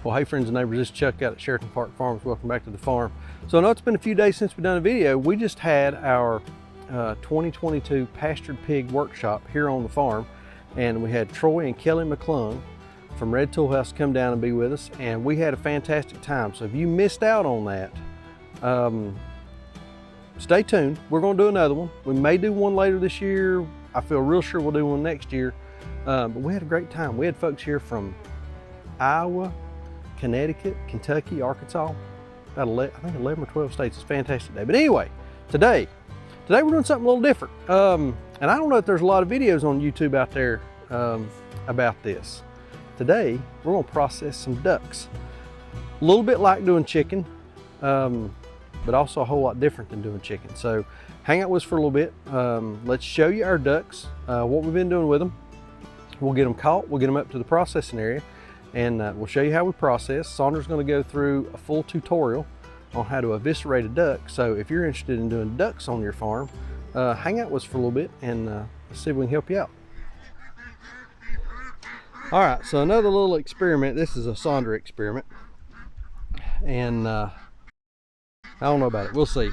Well, hey friends and neighbors, this is Chuck out at Sheraton Park Farms. Welcome back to the farm. So I know it's been a few days since we've done a video. We just had our 2022 pastured pig workshop here on the farm, and we had Troy and Kelly McClung from Red Tool House come down and be with us, and we had a fantastic time. So if you missed out on that, stay tuned. We're going to do another one. We may do one later this year. I feel real sure we'll do one next year. But we had a great time. We had folks here from Iowa, Connecticut, Kentucky, Arkansas, about I think 11 or 12 states. It's a fantastic day. But anyway, today we're doing something a little different. And I don't know if there's a lot of videos on YouTube out there about this. Today, we're gonna process some ducks. A little bit like doing chicken, but also a whole lot different than doing chicken. So hang out with us for a little bit. Let's show you our ducks, what we've been doing with them. We'll get them caught, we'll get them up to the processing area, and we'll show you how we process. Saundra's going to go through a full tutorial on how to eviscerate a duck. So if you're interested in doing ducks on your farm, hang out with us for a little bit and let's see if we can help you out. All right, so another little experiment. This is a Saundra experiment, and I don't know about it. We'll see.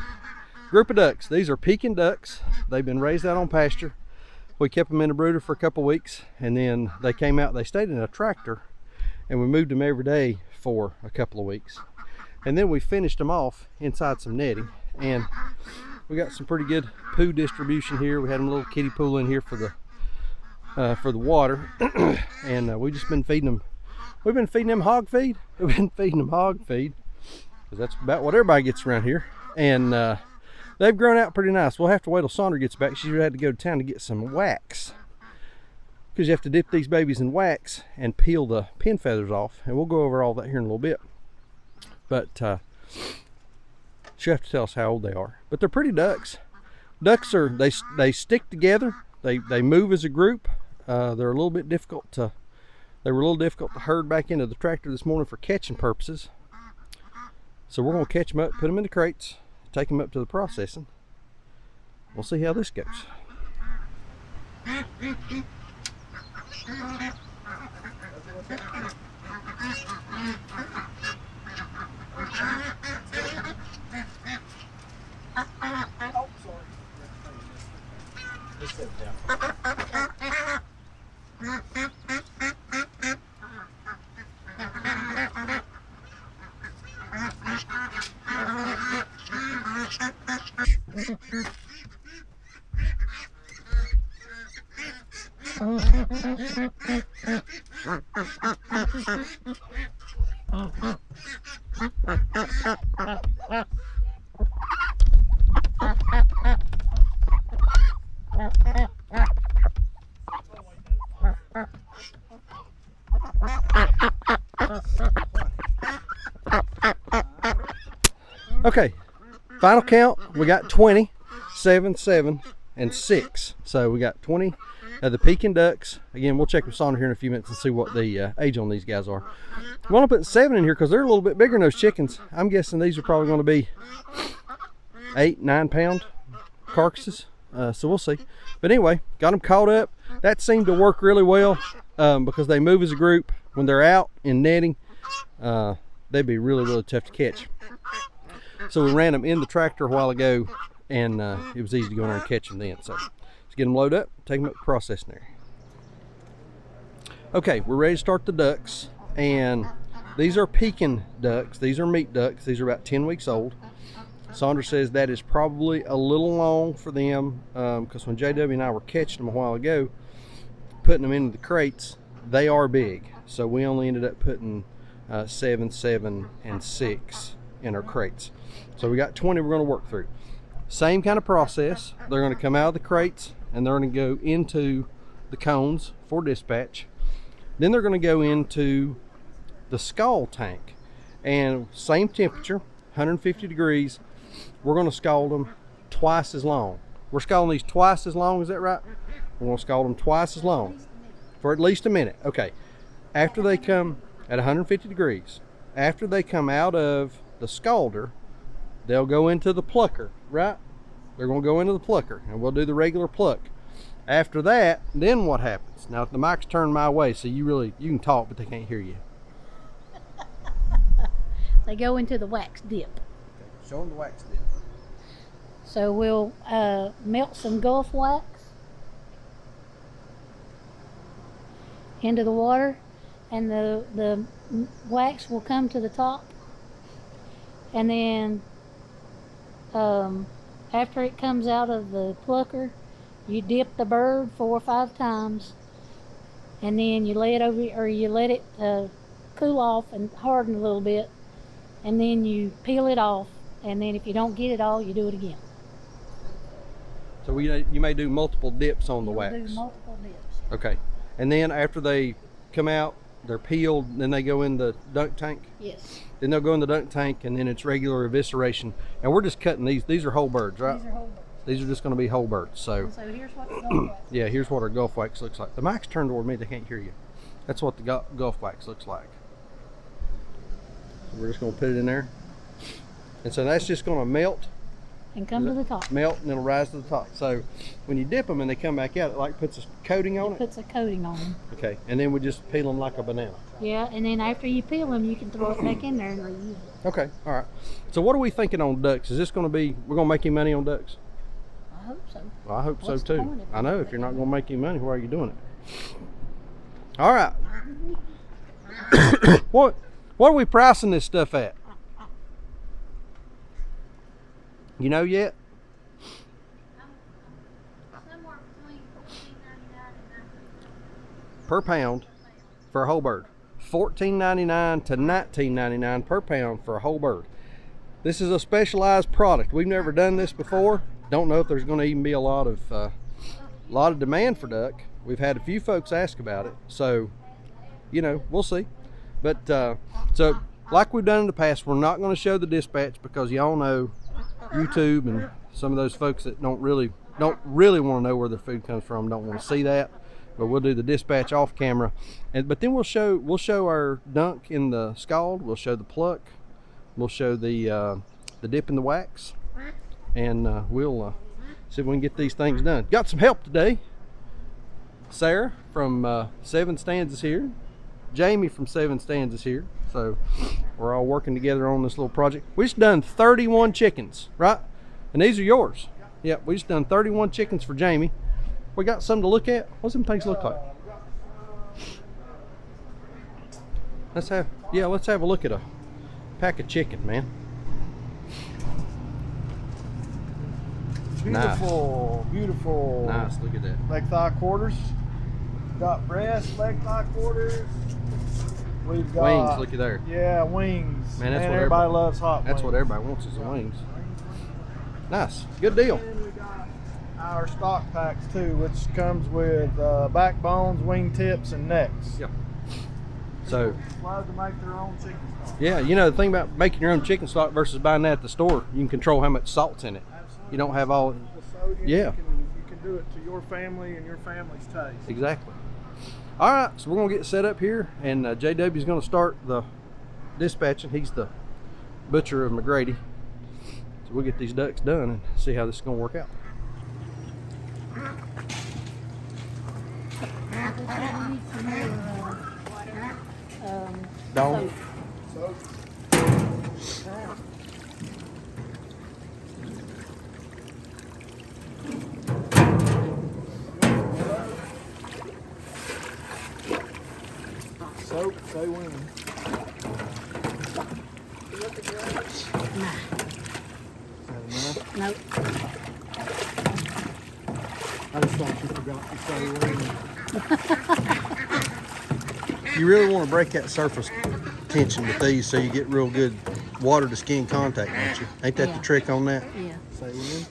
Group of ducks. These are Pecan ducks. They've been raised out on pasture. We kept them in a brooder for a couple weeks, and then they came out. They stayed in a tractor, and we moved them every day for a couple of weeks, and then we finished them off inside some netting, and we got some pretty good poo distribution here. We had them a little kiddie pool in here for the water, and we've just been feeding them. We've been feeding them hog feed. We've been feeding them hog feed because that's about what everybody gets around here, and they've grown out pretty nice. We'll have to wait till Saundra gets back. She had to go to town to get some wax, because you have to dip these babies in wax and peel the pin feathers off, and we'll go over all that here in a little bit. But she'll have to tell us how old they are. But they're pretty ducks. Ducks are, they stick together. They move as a group. They're a little bit difficult to, they were a little difficult to herd back into the tractor this morning for catching purposes. So we're gonna catch them up, put them in the crates, take them up to the processing. We'll see how this goes. Okay, final count, we got 20, 7, 7, and 6. So we got 20 of the Pecan ducks. Again, we'll check with Saundra here in a few minutes and see what the age on these guys are. We want to put 7 in here because they're a little bit bigger than those chickens. I'm guessing these are probably going to be 8, 9 pound carcasses. So we'll see. But anyway, got them caught up. That seemed to work really well because they move as a group. When they're out in netting, they'd be really, really tough to catch. So we ran them in the tractor a while ago, and it was easy to go in there and catch them then. So let's get them loaded up, take them up to the processing area. Okay, we're ready to start the ducks, and these are Pecan ducks. These are meat ducks. These are about 10 weeks old. Saundra says that is probably a little long for them because when JW and I were catching them a while ago, putting them into the crates, they are big. So we only ended up putting 7, 7, and 6 in our crates. So we got 20 we're going to work through. Same kind of process. They're going to come out of the crates and they're going to go into the cones for dispatch. Then they're going to go into the scald tank, and same temperature, 150 degrees. We're going to scald them twice as long. We're scalding these twice as long, is that right? We're going to scald them twice as long for at least a minute. Okay, after they come at 150 degrees, after they come out of the scalder, they'll go into the plucker, right? They're going to go into the plucker, and we'll do the regular pluck. After that, then what happens? Now, if the mic's turned my way, so you can talk, but they can't hear you. They go into the wax dip. Okay. Show them the wax dip. So we'll melt some Gulf wax into the water, and the wax will come to the top, and then after it comes out of the plucker, you dip the bird 4 or 5 times, and then you lay it over, or you let it cool off and harden a little bit, and then you peel it off, and then if you don't get it all, you do it again. So you may do multiple dips on the wax. Do multiple dips. Okay. And then after they come out, they're peeled, then they go in the dunk tank? Yes. Then they'll go in the dunk tank, and then it's regular evisceration. And we're just cutting these. These are whole birds, right? These are whole birds. These are just going to be whole birds. So here's what the Gulf wax. yeah, here's what our Gulf wax looks like. The mic's turned toward me, they can't hear you. That's what the Gulf wax looks like. So we're just going to put it in there. And so that's just going to melt. And come to the top. Melt, and it'll rise to the top. So when you dip them and they come back out, it like puts a coating on it? Puts a coating on them. Okay, and then we just peel them like a banana. Yeah, and then after you peel them, you can throw it back in there and reuse it. Okay, all right. So what are we thinking on ducks? Is this going to be, we're going to make any money on ducks? I hope so. Well, I hope What's so the too. point of I know, if you're not going to make any money, why are you doing it? All right. What are we pricing this stuff at? You know yet? Somewhere between $14.99 and $19. Per pound for a whole bird. $14.99 to $19.99 per pound for a whole bird. This is a specialized product. We've never done this before. Don't know if there's going to even be a lot of demand for duck. We've had a few folks ask about it, so you know, we'll see. But so like we've done in the past, we're not going to show the dispatch because y'all know YouTube and some of those folks that don't really want to know where their food comes from don't want to see that. But we'll do the dispatch off camera, but then we'll show our dunk in the scald. We'll show the pluck. We'll show the dip in the wax, and we'll see if we can get these things done. Got some help today. Sarah from 7 Stands is here. Jamie from 7 Stands is here. So we're all working together on this little project. We just done 31 chickens, right? And these are yours. Yep, we just done 31 chickens for Jamie. We got something to look at. What's them things look like? Let's have a look at a pack of chicken, man. Beautiful, Nice. beautiful. Nice, look at that. Leg thigh quarters. Got breast, leg thigh quarters. We've got Wings, looky there. Yeah, wings. Man, that's what everybody loves hot wings. That's what everybody wants is the wings. Nice, good deal. And we got our stock packs too, which comes with backbones, wing tips, and necks. Yep. So, Allowed to make their own chicken stock. yeah, you know the thing about making your own chicken stock versus buying that at the store, you can control how much salt's in it. Absolutely. You don't have all. The sodium, Yeah. you can do it to your family and your family's taste. Exactly. All right, so we're gonna get set up here, and JW is gonna start the dispatching. He's the butcher of McGrady. So we'll get these ducks done and see how this is gonna work out. Dawn. So, soap, say when. Nope. I just thought you forgot to say when. You really want to break that surface tension with these so you get real good water to skin contact, don't you? Ain't that Yeah. the trick on that? Yeah. Say when.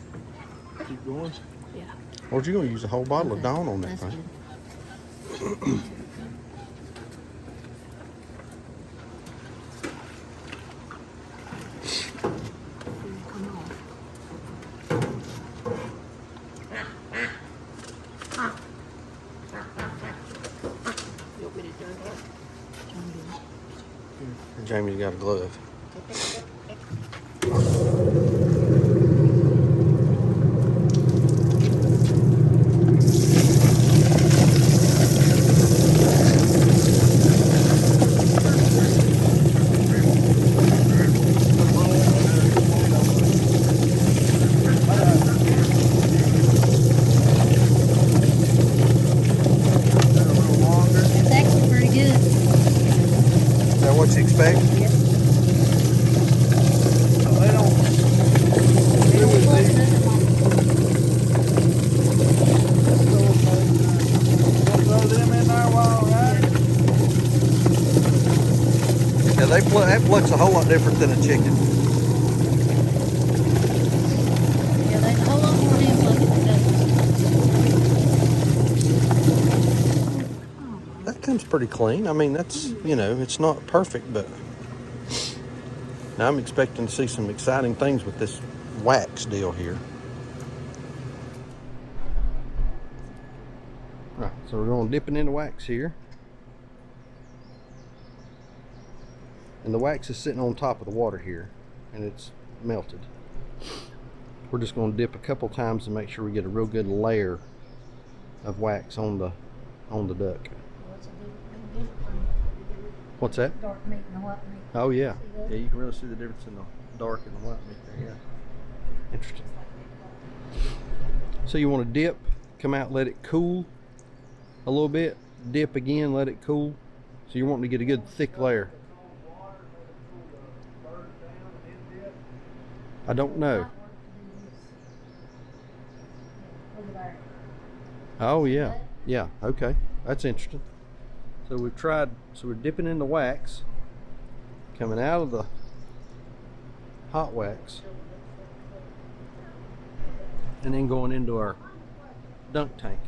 Keep going. Yeah. Or you gonna use a whole bottle of Okay. Dawn on that That's thing? good. Come on. You want me to do it? Jamie's got a glove. what you expect? Yeah. So they don't They don't do pluck these. nothing like We'll throw them in there while we're at it. Yeah, that plucks a whole lot different than a chicken. yeah, they a whole lot more hand plucking than ducks. That comes pretty clean. I mean, that's, you know, it's not perfect, but now I'm expecting to see some exciting things with this wax deal here. Right, so we're going to dip it in the wax here. And the wax is sitting on top of the water here, and it's melted. We're just going to dip a couple times to make sure we get a real good layer of wax on the duck. What's that? Dark meat and the white meat. Oh yeah. See that? Yeah, you can really see the difference in the dark and the white meat there, yeah. Interesting. So you want to dip, come out, let it cool a little bit, dip again, let it cool. So you're wanting to get a good thick layer. I don't know. Oh yeah. Yeah, okay. That's interesting. So we've tried, so we're dipping in the wax, coming out of the hot wax, and then going into our dunk tank.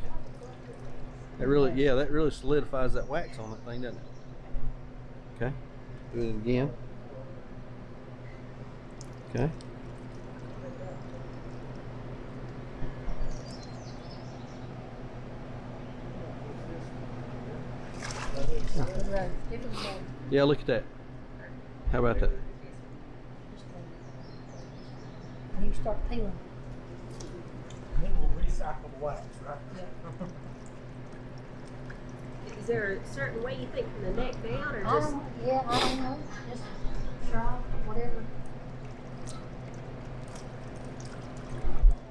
That really, yeah, that really solidifies that wax on that thing, doesn't it? Okay, do it again. Okay. Yeah, look at that. How about that? And you start peeling. Then we'll recycle the wax, right? Is there a certain way you think from the neck down, or I just? don't, yeah, I don't know. Just try whatever.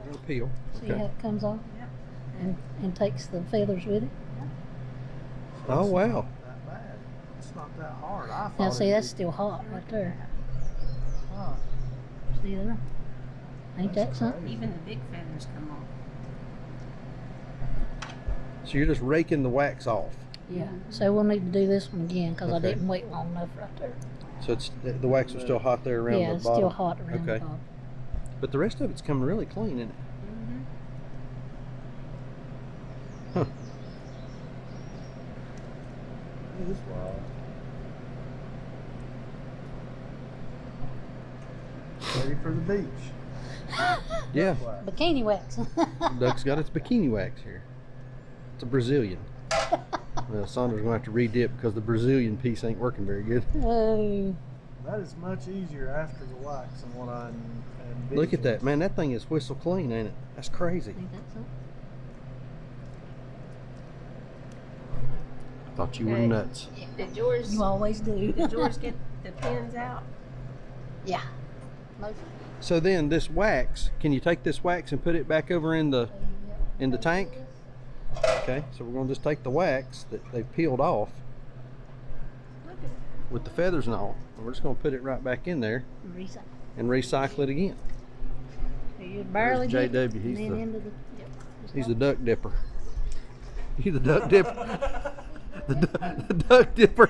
It'll peel. See how it comes off? And takes the feathers with it. Oh wow. Not that bad. It's not that hard. I thought Now see, it'd that's be still hot right there. hard. See there? Ain't that something? Even the big feathers come off. So you're just raking the wax off. Yeah. So we'll need to do this one again because I Okay. didn't wait long enough right there. So it's the wax was still hot there around Yeah, the it's bottom. still hot around the Okay. bottom. But the rest of it's coming really clean, isn't it? Huh. It is wild. Ready for the beach. Yeah. Bikini wax. Duck's got its bikini wax here. It's a Brazilian. Well, Sandra's gonna have to re-dip because the Brazilian piece ain't working very good. Oh, That is much easier after the wax than what I envisioned. Look at that, man. That thing is whistle clean, ain't it? That's crazy. ain't that something? Thought you were Okay. nuts. Did yours? You always do. Did yours get the pins out? Yeah. Most. So then this wax, can you take this wax and put it back over in the tank? Okay, so we're gonna just take the wax that they've peeled off Look at with the feathers and all, and we're just gonna put it right back in there Recycle. and recycle it again. So you barely There's dip it, JW, he's and then the- into the. Yep. He's the duck dipper. He's the duck dipper. the duck dipper.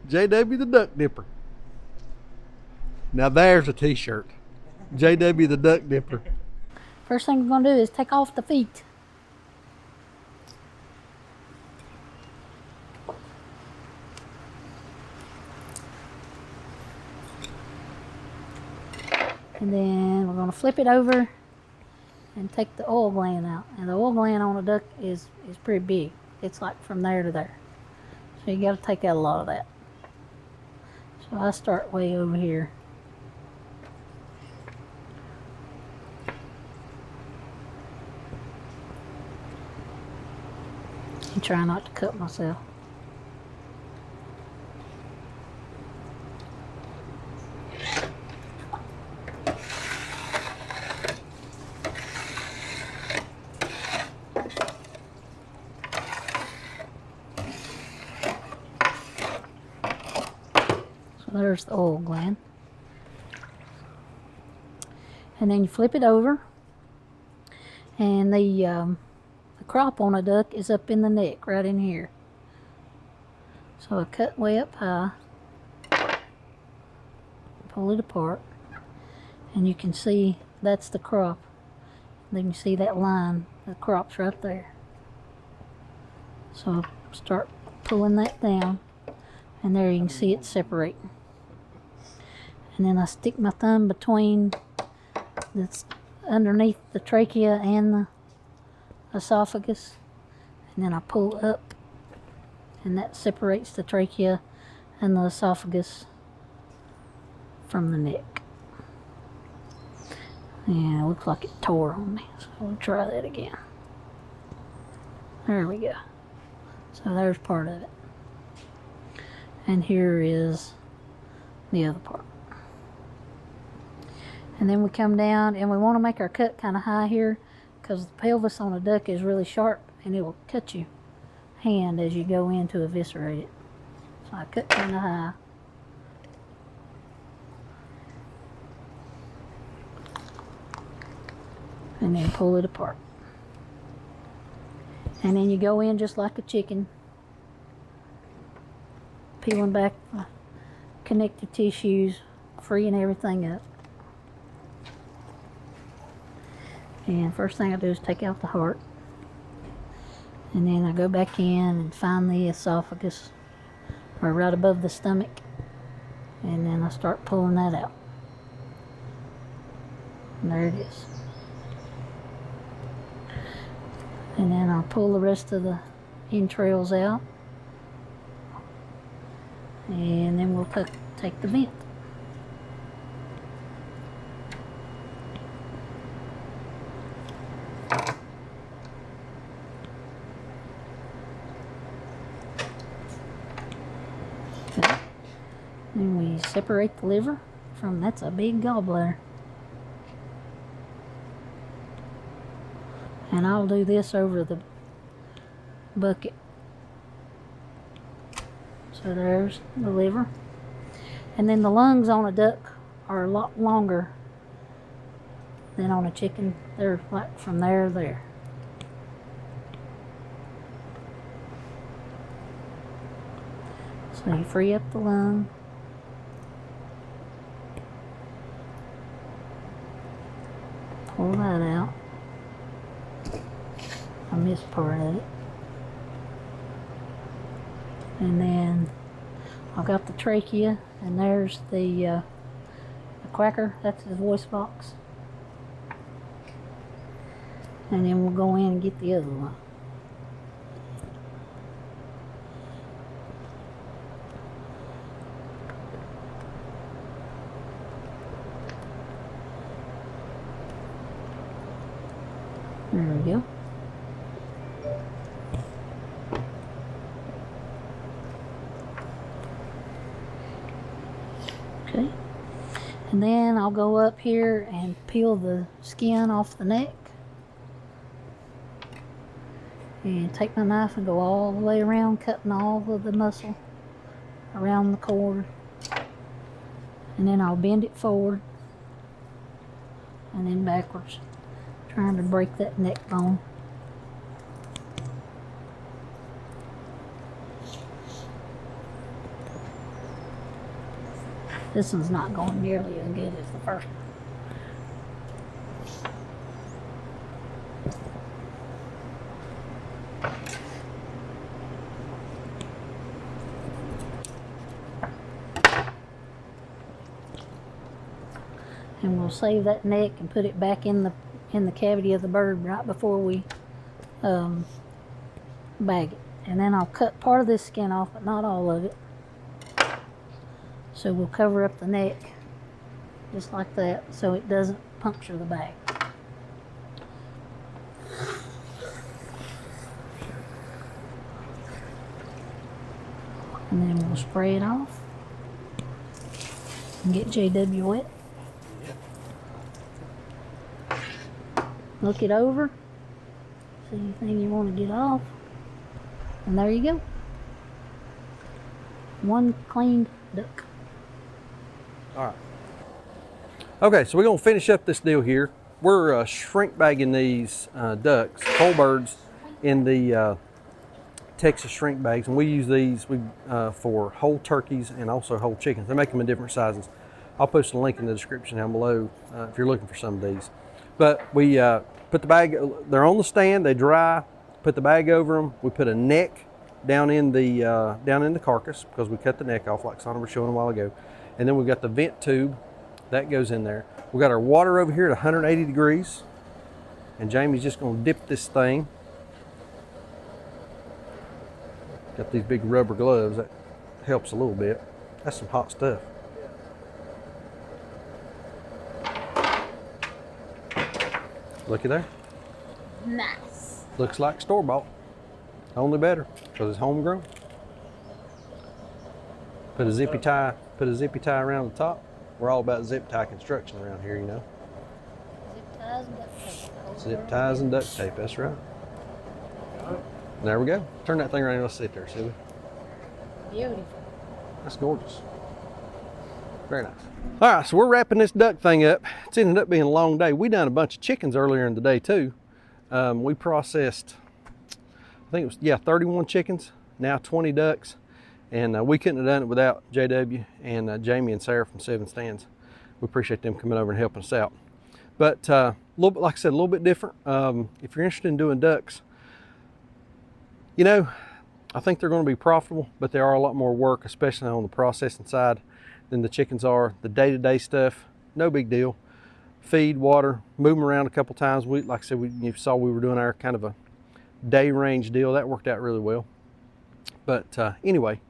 JW the duck dipper. Now there's a t-shirt. JW the duck dipper. First thing we're gonna do is take off the feet. And then we're gonna flip it over and take the oil gland out. And the oil gland on a duck is pretty big. It's like from there to there. So you gotta take out a lot of that. So I start way over here. And try not to cut myself. So there's the oil gland. And then you flip it over, and the crop on a duck is up in the neck, right in here. So I cut way up high, pull it apart, and you can see that's the crop. Then you see that line, the crop's right there. So I start pulling that down, and there you can see it separating. And then I stick my thumb between that's underneath the trachea and the esophagus, and then I pull up, and that separates the trachea and the esophagus from the neck. Yeah, it looks like it tore on me, so we'll try that again. There we go. So there's part of it. And here is the other part. And then we come down, and we want to make our cut kind of high here, because the pelvis on a duck is really sharp, and it will cut your hand as you go in to eviscerate it. So I cut kind of high. And then pull it apart. And then you go in just like a chicken, peeling back the connective tissues, freeing everything up. And first thing I do is take out the heart, and then I go back in and find the esophagus, or right above the stomach, and then I start pulling that out. And there it is. And then I'll pull the rest of the entrails out, and then we'll take the vent. Okay. Then we separate the liver from, that's a big gallbladder. And I'll do this over the bucket. So there's the liver. And then the lungs on a duck are a lot longer than on a chicken. They're like from there to there. So you free up the lung. Pull that out. I missed part of it. And then I've got the trachea, and there's the quacker, that's his voice box. And then we'll go in and get the other one. There we go. Okay, and then I'll go up here and peel the skin off the neck, and take my knife and go all the way around, cutting all of the muscle around the cord, and then I'll bend it forward and then backwards, trying to break that neck bone. This one's not going nearly as good as the first one. And we'll save that neck and put it back in the cavity of the bird right before we bag it. And then I'll cut part of this skin off, but not all of it. So we'll cover up the neck just like that, so it doesn't puncture the bag. And then we'll spray it off and get JW wet. Look it over, see anything you want to get off, and there you go. One cleaned duck. All right. Okay, so we're gonna finish up this deal here. We're shrink bagging these ducks, whole birds, in the Texas shrink bags, and we use these for whole turkeys and also whole chickens. They make them in different sizes. I'll post a link in the description down below if you're looking for some of these. But we put the bag, they're on the stand, they dry, put the bag over them. We put a neck down in the carcass because we cut the neck off like Sonny was showing a while ago. And then we've got the vent tube that goes in there. We got our water over here at 180 degrees, and Jamie's just gonna dip this thing. Got these big rubber gloves, that helps a little bit. That's some hot stuff. Looky there. Nice. Looks like store-bought. Only better, because it's homegrown. Put a zippy tie around the top. We're all about zip tie construction around here, you know. Zip ties and duct tape. Zip ties and duct tape, that's right. There we go. Turn that thing around and let's sit there, see we? Beautiful. That's gorgeous. Very nice. All right, so we're wrapping this duck thing up. It's ended up being a long day. We done a bunch of chickens earlier in the day too. We processed, I think it was, yeah, 31 chickens, now 20 ducks. And we couldn't have done it without JW and Jamie and Sarah from Seven Stands. We appreciate them coming over and helping us out. But a little bit, like I said, a little bit different. If you're interested in doing ducks, you know, I think they're going to be profitable, but they are a lot more work, especially on the processing side, than the chickens are. The day-to-day stuff, no big deal. Feed, water, move them around a couple times. Like I said, you saw we were doing our kind of a day range deal. That worked out really well. But anyway,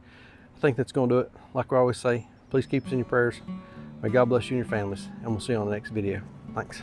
I think that's going to do it. Like we always say, please keep us in your prayers. May God bless you and your families, and we'll see you on the next video. Thanks.